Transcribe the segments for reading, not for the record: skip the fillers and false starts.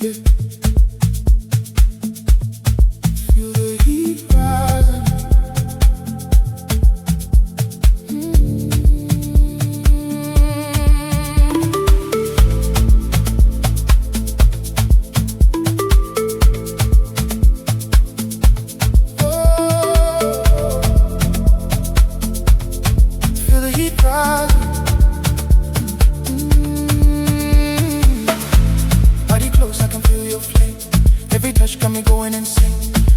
Yeah. Feel the heat rising. Feel the heat rising. Body close, I can feel your flame. Every touch got me going insane.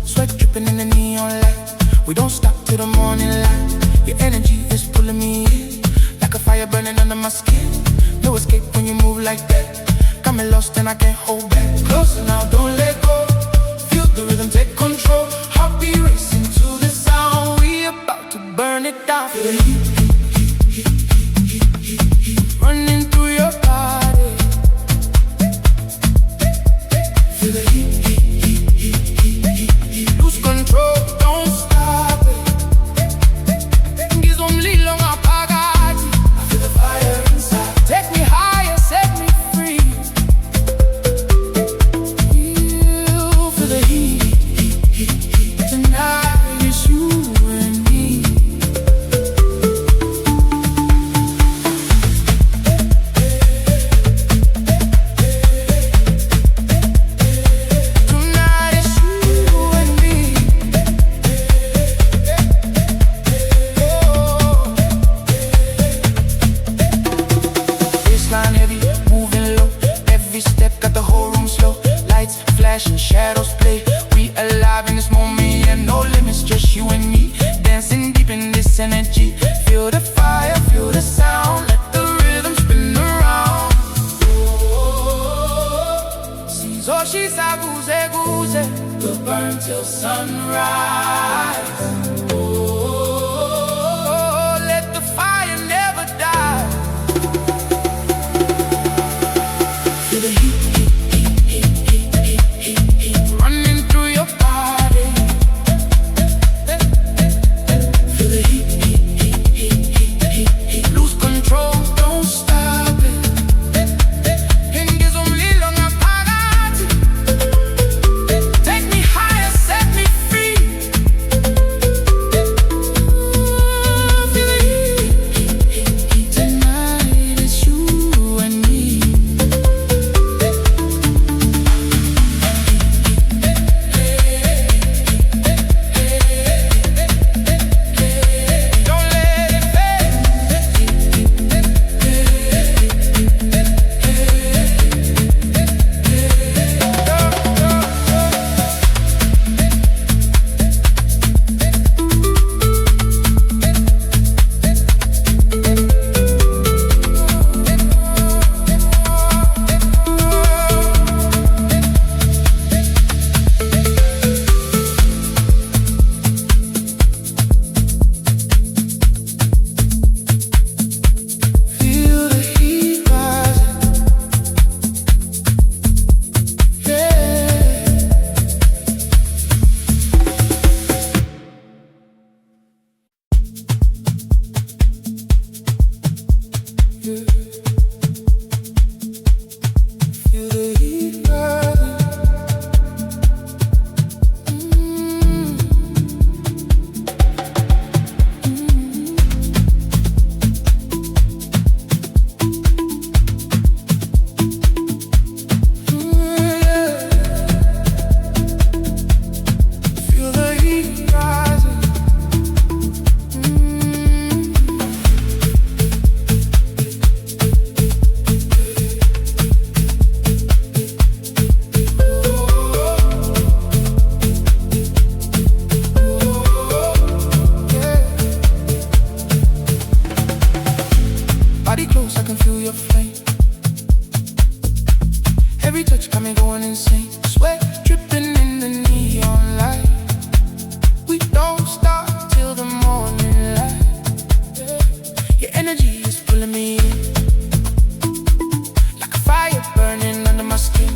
Sweat dripping in the neon light. We don't stop till the morning light. Your energy is pulling me in, like a fire burning under my skin. No escape when you move like that. Got me lost and I can't hold back. Closer now, don't let go. Feel the rhythm take control. Heartbeat racing to the sound. We about to burn it down. Feel the heat running through your body. Feel the heat. Lose control, don't stop it. Give some little on my Makhadzi. I feel the fire inside. Take me higher, set me free. You feel the heat. Tonight it's you and me. Tonight it's you and me. Baseline heavy, moving low. Every step got the whole room slow. Lights flash and shadows play. We alive in this moment, yeah, no limits, just you and me. Dancing deep in this energy. Feel the fire, feel the sound. Let the rhythm spin around. Sizoshi saguze guze. We'll burn till sunrise. Let the fire never die. Feel the heat, running through your body. Feel the heat, lose control, don't stop it. And give some little on my Makhadzi. Take me higher, set me free. Feel the heat, tonight it's you and me. Don't let it fade. Feel the heat rising. Yeah. Feel the heat rising. Feel the heat rising. Body close, I can feel your flame. Every touch got me going insane. Sweat dripping in the neon light. We don't stop till the morning light. Your energy is pulling me in, like a fire burning under my skin.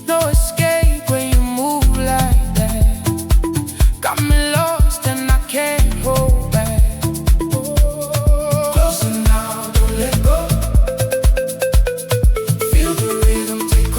No escape when you move like that. Got me lost and I can't hold back. Closer now, don't let go. Feel the rhythm take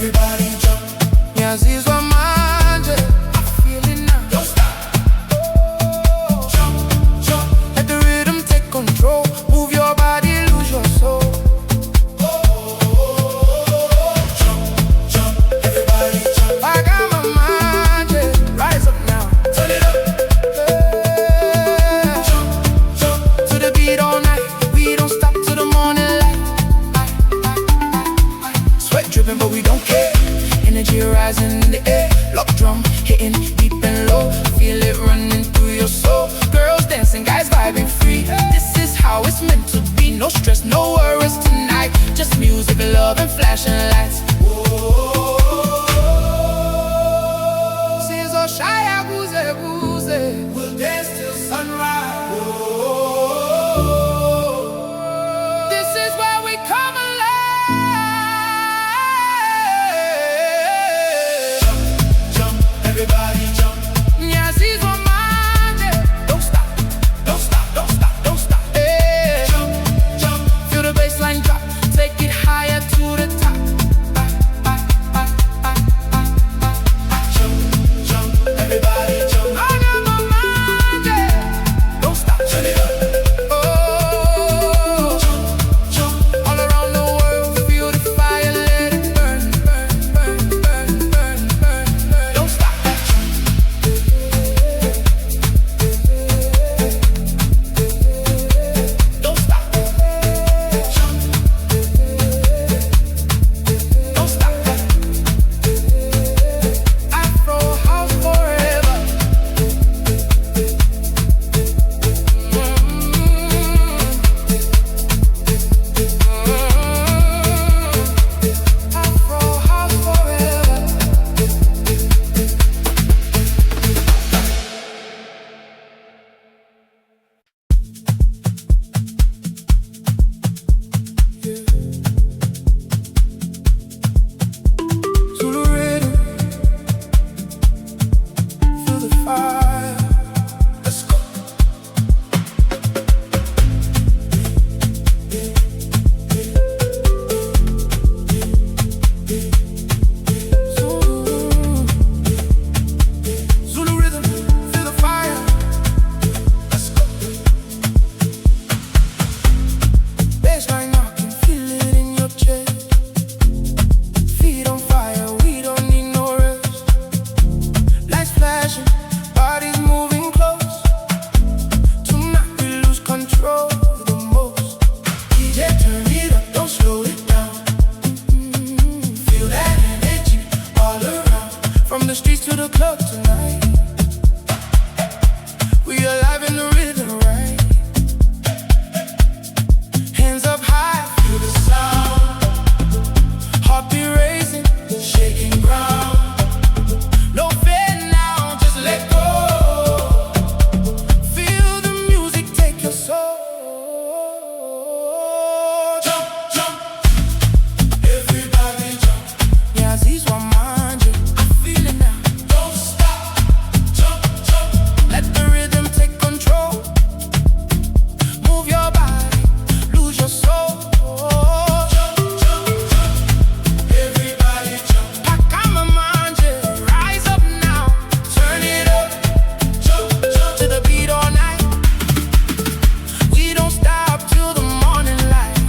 Everybody jump. Nyazi zwa manje, I feel it now. Don't stop. Jump, jump. Let the rhythm take control. Move your body, lose your soul. Jump, jump. Everybody jump. I got my mind, yeah. Rise up now. Turn it up. Yeah. Jump, jump. To the beat all night. We don't stop till the morning light. Sweat dripping, but we don't care. Energy rising in the air. Lock drum, hitting deep and low. Feel it running through your soul. Girls dancing, guys vibing free. This is how it's meant to be. No stress, no worries tonight. Just music, love, and flashing lights. Since all shy, we'll dance till sunrise. This is where we come alive. Jump, jump, everybody jump. Nyazi's one mind, yeah. Don't stop, don't stop, don't stop, don't stop. Hey. Jump, jump, feel the bassline drop. Take it higher to the top. Jump, jump, everybody jump. I got my mind, yeah. Don't stop, turn it up. Oh, jump, jump, all around the world. Feel the fire, let it burn, burn, burn, burn, burn, burn, burn. Don't stop, don't stop. Jump, don't stop. Afro house forever. Afro house forever. Soulful Rhythms, feel the fire. Let's go. Soulful Rhythms, feel the fire. Let's go. Bassline knocking, feel it in your chest. Feet on fire, we don't need no rest. Lights flashing, bodies moving close. Tonight we lose control the most. DJ turn it up, don't slow it down. Feel that energy all around. From the streets to the club tonight. We alive in the rhythm, right? Hands up high, feel the sound. Heartbeat racing, shaking ground. No fear now, just let go. Feel the music take your soul. Jump, jump, everybody jump. Nyazi's one mind, yeah. I feel it now. Don't stop, jump, jump. Let the rhythm take control. Move your body, lose your soul. Jump, jump, jump. Everybody jump. Pakama manje, rise up now. Turn it up. Jump, jump. To the beat all night. We don't stop till the morning light.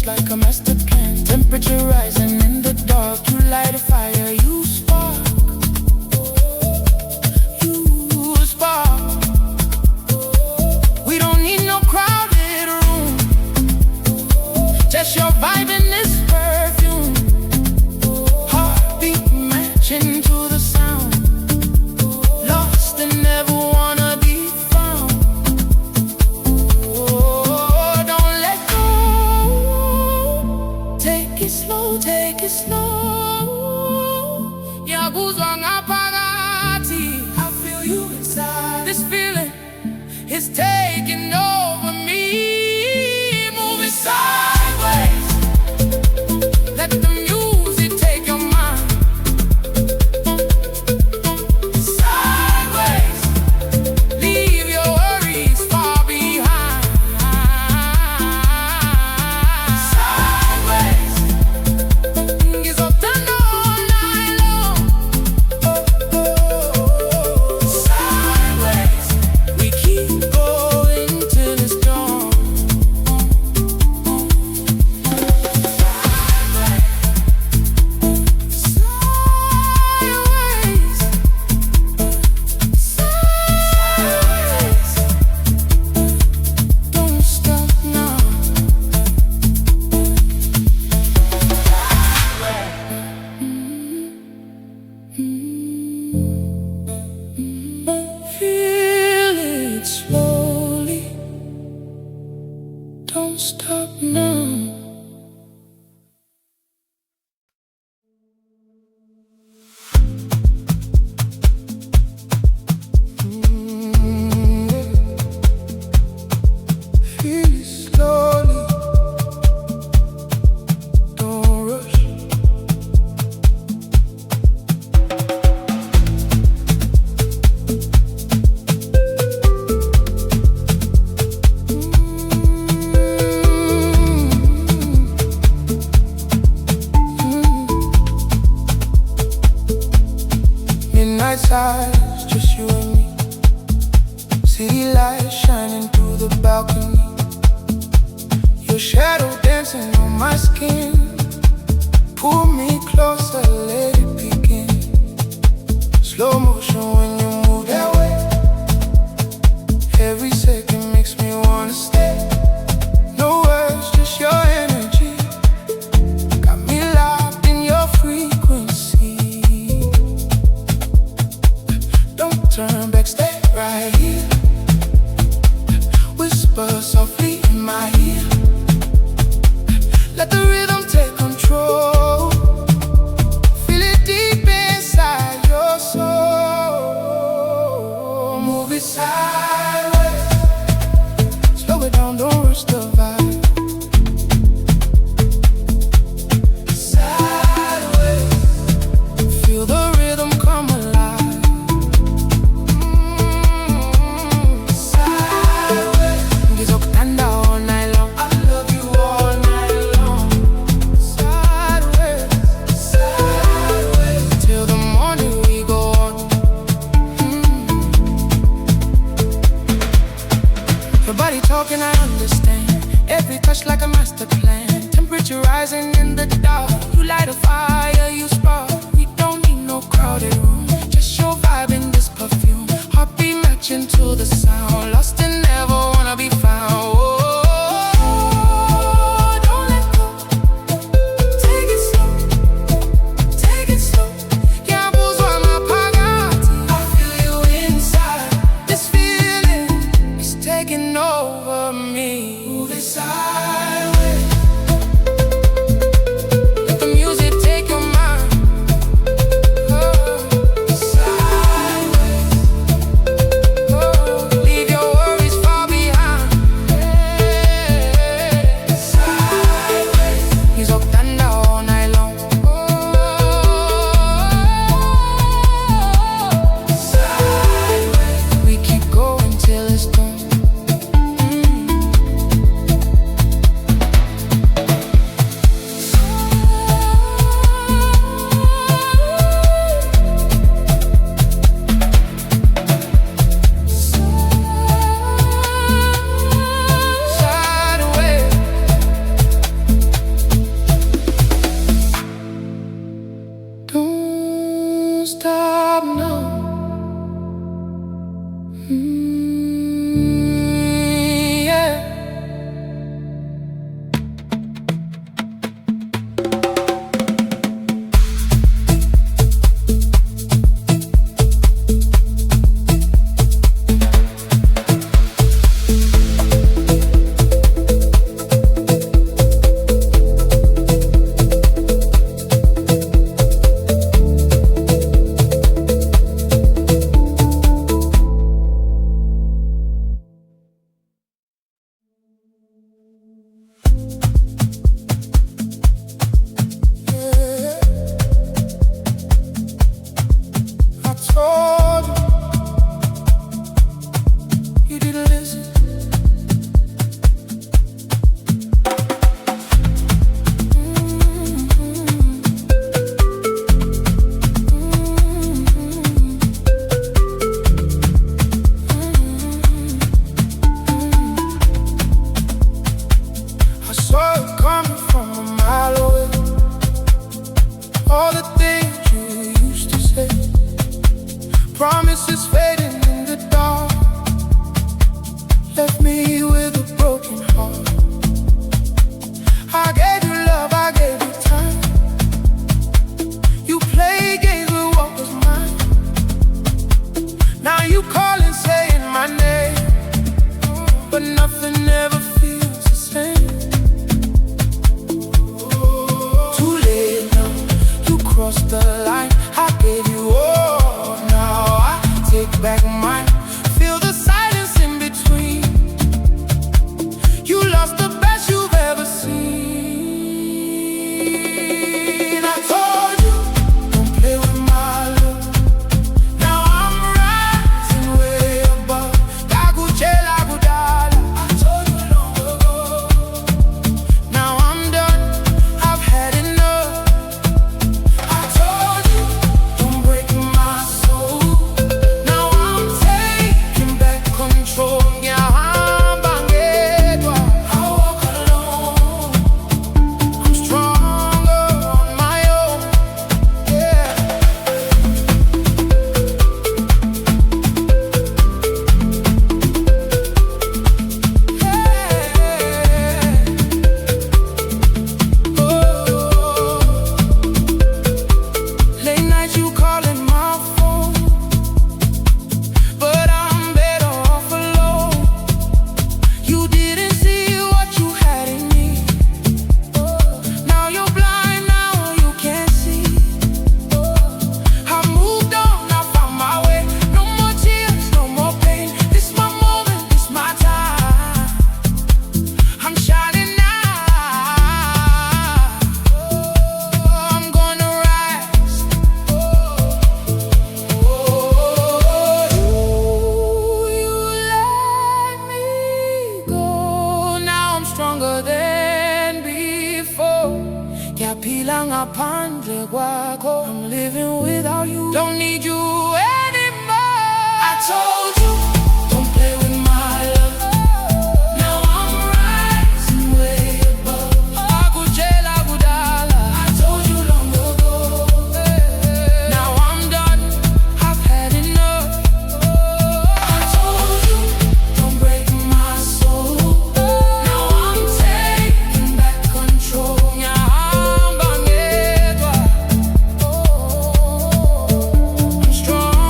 like a master plan. Temperature rising in the dark. You light a fire, you spark. You spark. We don't need no crowded room. Just your vibe in this perfume. Heartbeat matching to the sound. Lost and never wanna be found. Oh, don't let go. Take it slow, take it slow. Yabuzwa Makhadzi. I feel you inside. This feeling is taking over me. Moving sideways. Let the music take your mind. Sideways. Leave your worries far behind. Sideways. Gives up the all night long. Sideways. We keep going till it's dawn. Sideways. Sideways. Don't stop now. Feel it slowly. Don't stop now. Feel it slowly. Don't rush. Midnight sighs, just you and me. City lights shining through the balcony. Your shadow dancing on my skin. Pull me closer, let it begin. Slow motion when you move that way. Every second makes me wanna stay. No words, just your energy. Got me locked in your frequency. Don't turn back, stay right here. Whisper softly in my ear. Let the rhythm take control. Feel it deep inside your soul. Move it sideways. Slow it down, don't rush the vibe. Sideways. Feel the rhythm come alive. Sideways. Ngizokutanda all night long. I love you all night long. Sideways. Sideways. Till the morning we go on. Your body talking, I understand. Every touch like a master plan. Temperature rising in the dark. You light a fire, you spark. We don't need no crowded room. Just your vibe in this perfume. Heartbeat matching to the sound. Lost and never wanna be found. Oh, don't let go. Take it slow. Take it slow. Yabuzwa Makhadzi. I feel you inside. This feeling is taking over me. Move it sideways. Let the music take your mind. Oh, sideways. Oh, leave your worries far behind. Sideways. Ngizokutanda all night long. Sideways. We keep going till it's done. I told you, you didn't listen. I saw it coming from a mile away. All the things you used to say, promises fading in the dark, left me with a broken heart. I gave you love, I gave you time. You played games with what was mine. Now you calling, saying my name, but nothing ever feels the same. Too late now, you crossed the line. I gave you all, now I take back mine. Feel the silence in between. You lost the best you've ever seen. I told you, don't play with my love. Now I'm rising way above. Gaguchela Gudala. I told you long ago. Now I'm done, I've had enough. I told you, don't break my soul. Now I'm taking back control. Yeah, I'm bangedwa. I walk alone. I'm stronger on my own. Yeah. Late nights you calling my phone, but I'm better off alone. You didn't see what you had in me. Now you're blind, now you can't see. I moved on, I found my way. No more tears, no more pain. This my moment, this my time. I'm shining now. I'm gonna rise. You let me go. Now I'm stronger than before. Yaphila ngaphandle kwakho. I'm living without you. Don't need you anymore. I told you, don't play with my love. Now I'm rising way above. Akujela Gudala. I told you long ago. Now I'm done, I've had enough. I told you, don't break my soul. Now I'm taking back control. Yeah, I'm bangedwa. I'm strong.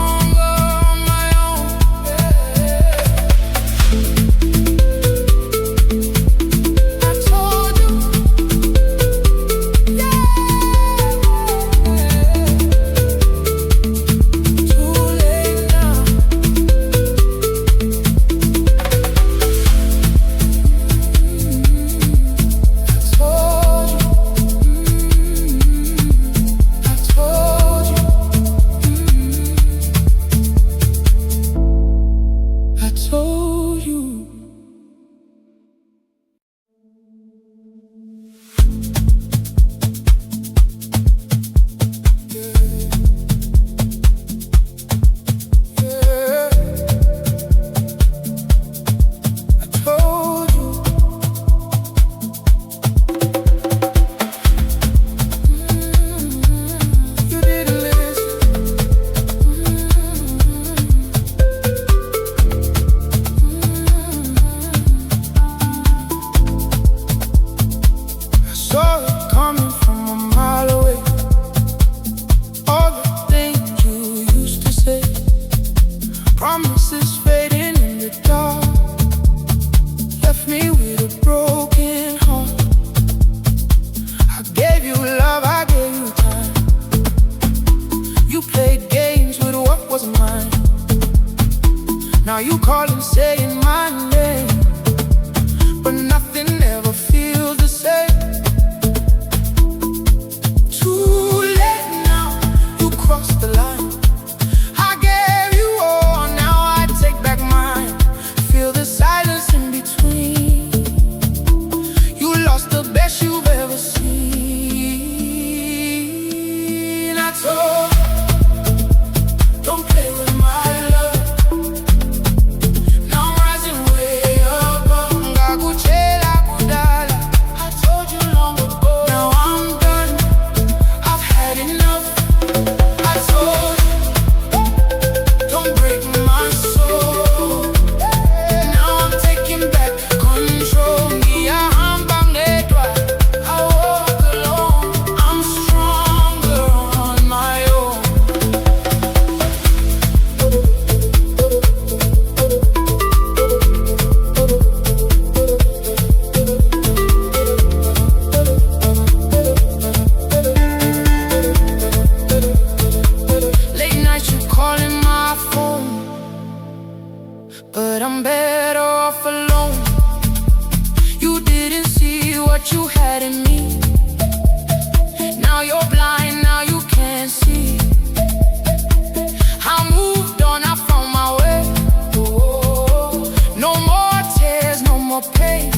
what you had in me. Now you're blind, now you can't see. I moved on, I found my way. No more tears, no more pain.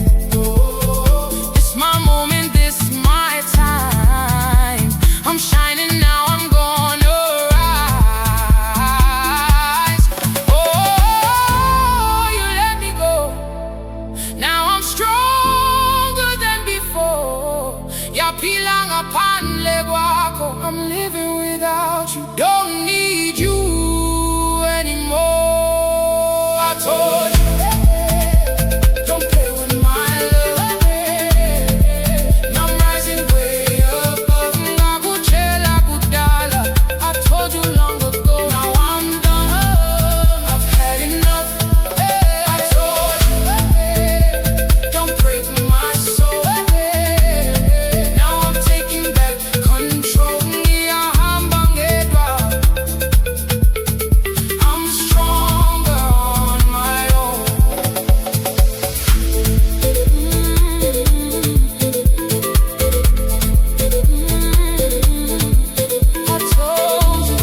This my moment, this my time. I'm shining now, I'm gonna rise. Oh, you let me go. Now I'm stronger than before. Ya pilang apan legwako. I'm living without you. Don't need you anymore. I told you, don't play with my love. Now I'm rising way above. Ngakuchela kudala. I told you long ago. Now I'm done. I've had enough. I told you, don't break my soul. Now I'm taking back control. I'm stronger on my own. I told you.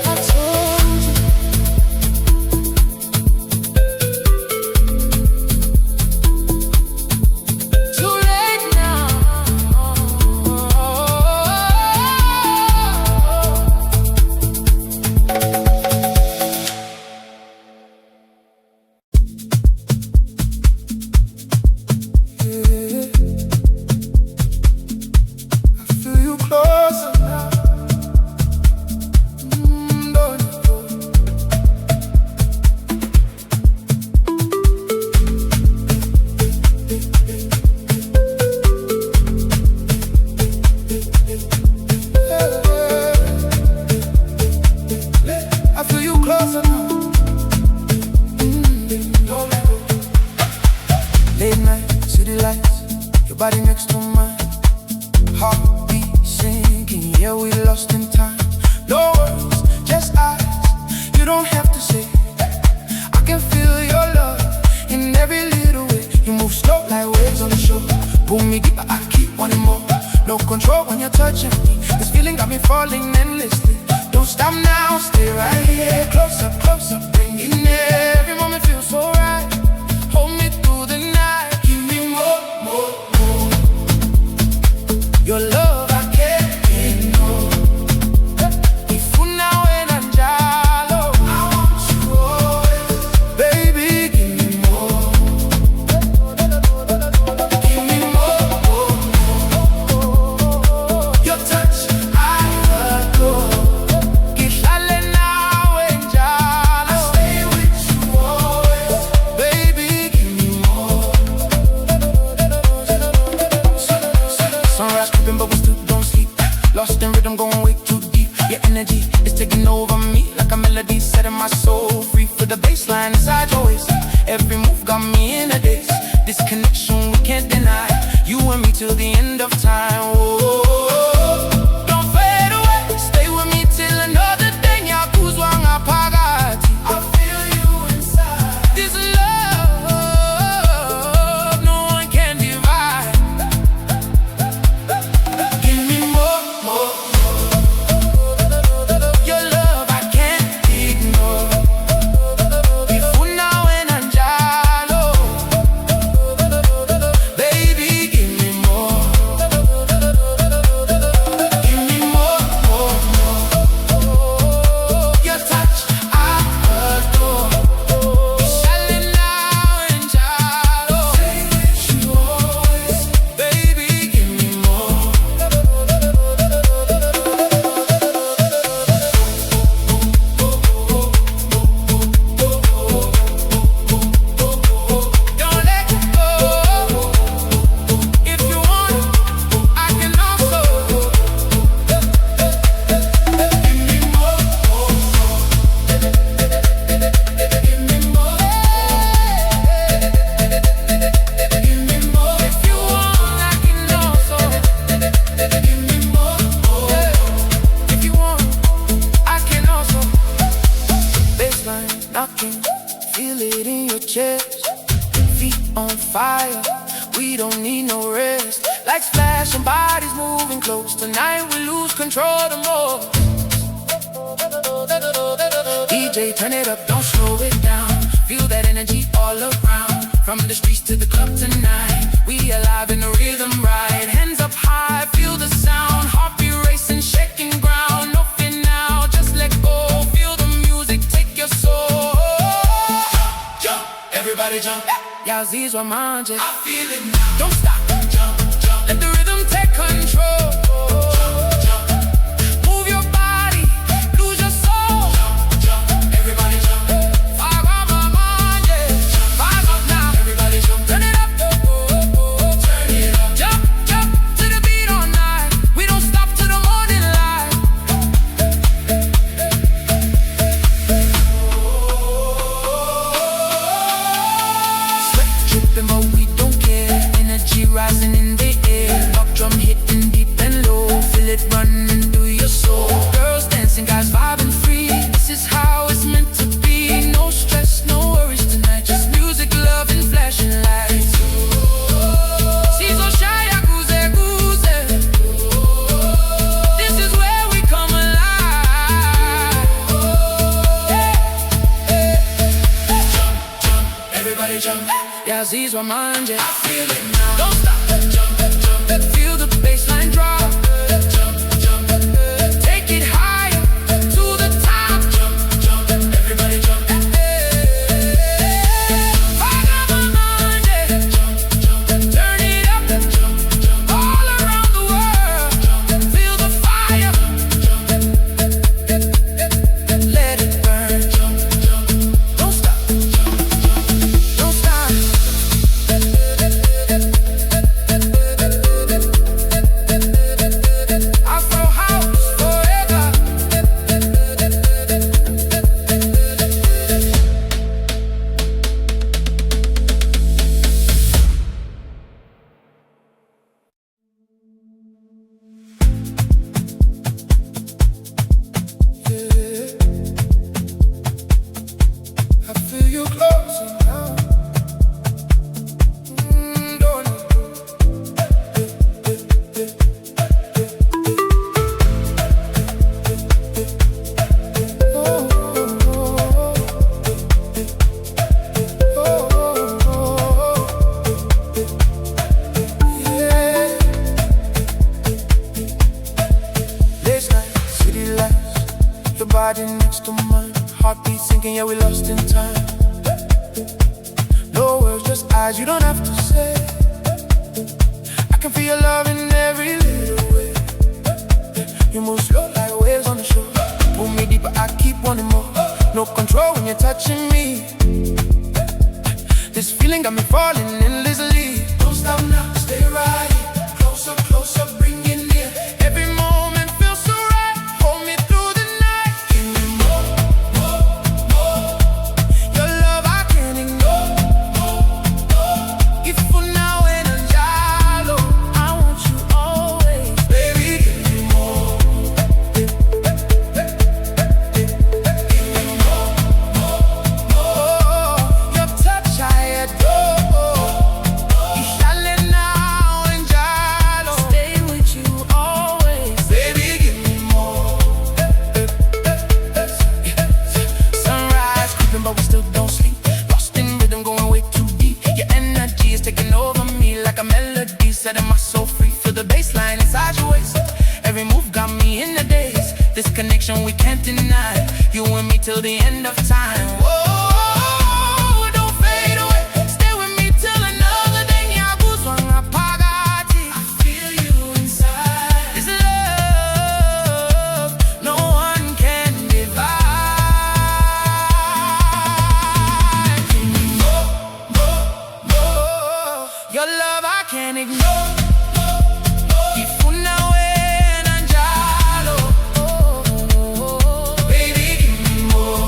I told you. Too late now. I feel you closer now. Don't you go. I feel you closer now. Don't let go. Late night, city lights, your body next to mine. Heartbeat sinking, yeah, we lost in time. No words, just eyes, you don't have to say. I can feel your love in every little way. You move slow like waves on the shore. Pull me deeper, I keep wanting more. No control when you're touching me. This feeling got me falling endlessly. Don't stop now, stay right here. Close up, bring it near. Every moment feels so right. Hold me through the night. Give me more. Your love I can't ignore. Ifuna wena njalo. I want you always. Baby, give me more. Give me more. Your touch, I adore. Kihlale nawe njalo. I stay with you always. Baby, give me more. Sunrise creeping, but we still don't sleep. Lost in rhythm, going way too deep. Your energy is taking over me like a melody, setting my soul free. For the baseline inside your waist. Every move got me in a daze. This connection we can't deny. You and me till the end of time. Oh, don't fade away. Stay with me till another day. Nyakuzwa ngapagati. I feel you inside. This love no one can divide. Give me more. Your love I can't ignore. Ifuna wena njalo. Baby, give me more. chest, feet on fire, we don't need no rest. Lights flashing, bodies moving close. Tonight we lose control the most. DJ, turn it up, don't slow it down. Feel that energy all around. From the streets to the club tonight, we alive in the rhythm ride. Hands up high, feel the sound. Heartbeat racing, shaking ground. No fear now, just let go. Feel the music, take your soul. Jump, jump, everybody jump. Yazis wa manje, I feel it now. Don't stop, jump, jump. Let the rhythm take control. Yazis wa manje, I feel it now. Don't stop, jump, jump. Feel the bassline drop. Jump, jump. Take it higher to the top. Jump, jump. Everybody jump. Follow my mind, jump, jump. Turn it up, jump, jump. All around the world, jump. Feel the fire, jump. Let it burn, jump, jump. Don't stop, jump, jump. Don't stop. Afro House forever. Yeah. I feel you closing now. Don't Last night, city lights, your body next to mine. Heartbeat sinking, yeah, we lost in time. No words, just eyes, you don't have to say. I can feel your love in every little way. You move slow like waves on the shore. Pull me deeper, I keep wanting more. No control when you're touching me. This feeling got me falling endlessly. Don't stop now, stay right here. Closer, closer, bring it near. Every moment feels so right. Hold me through the night. Give me more, more, more. Your love I can't ignore. If for now and unjalo, I want you always. Baby, give me more. Give me more, more, more. Your touch I adore. Ishale now and jalo. Stay with you always. Baby, give me more. Sunrise creeping, but we still don't sleep. Lost in rhythm, going way too deep. Your energy is taking over me like a melody, setting my soul free. Feel the bassline inside your waist. Every move got me in the daze. This connection we can't deny. You and me till the end of time. Whoa, don't fade away. Stay with me till another day. Nyaguzwa Makhadzi. I feel you inside. This love, no one can divide. Give me more, more, more. Your love I can't ignore. Ifuna wena njalo. Baby, give me more.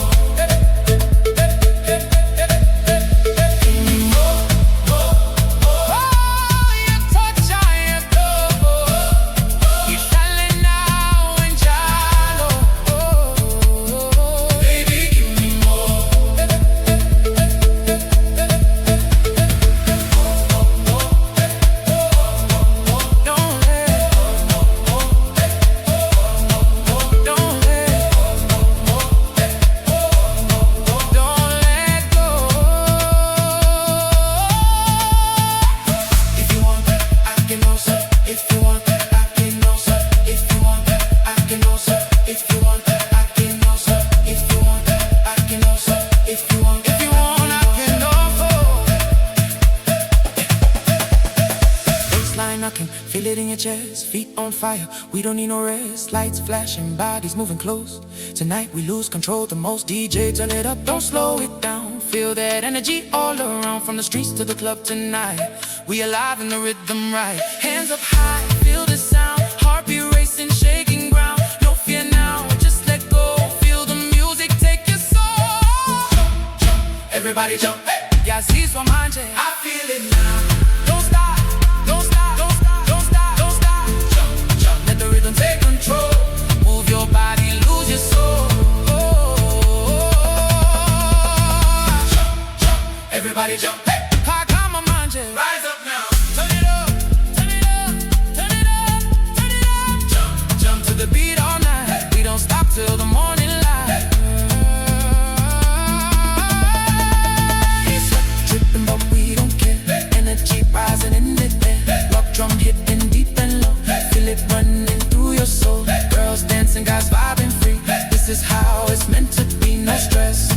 Feel it in your chest, feet on fire. We don't need no rest. Lights flashing, bodies moving close. Tonight we lose control the most. DJ, turn it up, don't slow it down. Feel that energy all around. From the streets to the club tonight. We alive in the rhythm right. Hands up high, feel the sound. Heartbeat racing, shaking ground. No fear now, just let go. Feel the music take your soul. Jump, jump, everybody jump. Hey. Yeah, see so manje. I feel it now. Don't stop, don't stop, don't stop, don't stop, don't stop. Jump, jump, let the rhythm take control. Move your body, lose your soul. Jump, jump, everybody jump. Hey. Kama manje. Rise up now. Turn it up, turn it up, turn it up, turn it up. Jump, jump to the beat all night. Hey. We don't stop till the morning light. Hey. Rising in the air, rock drum hitting deep and low. Feel it running through your soul. Girls dancing, guys vibing free. This is how it's meant to be, no stress.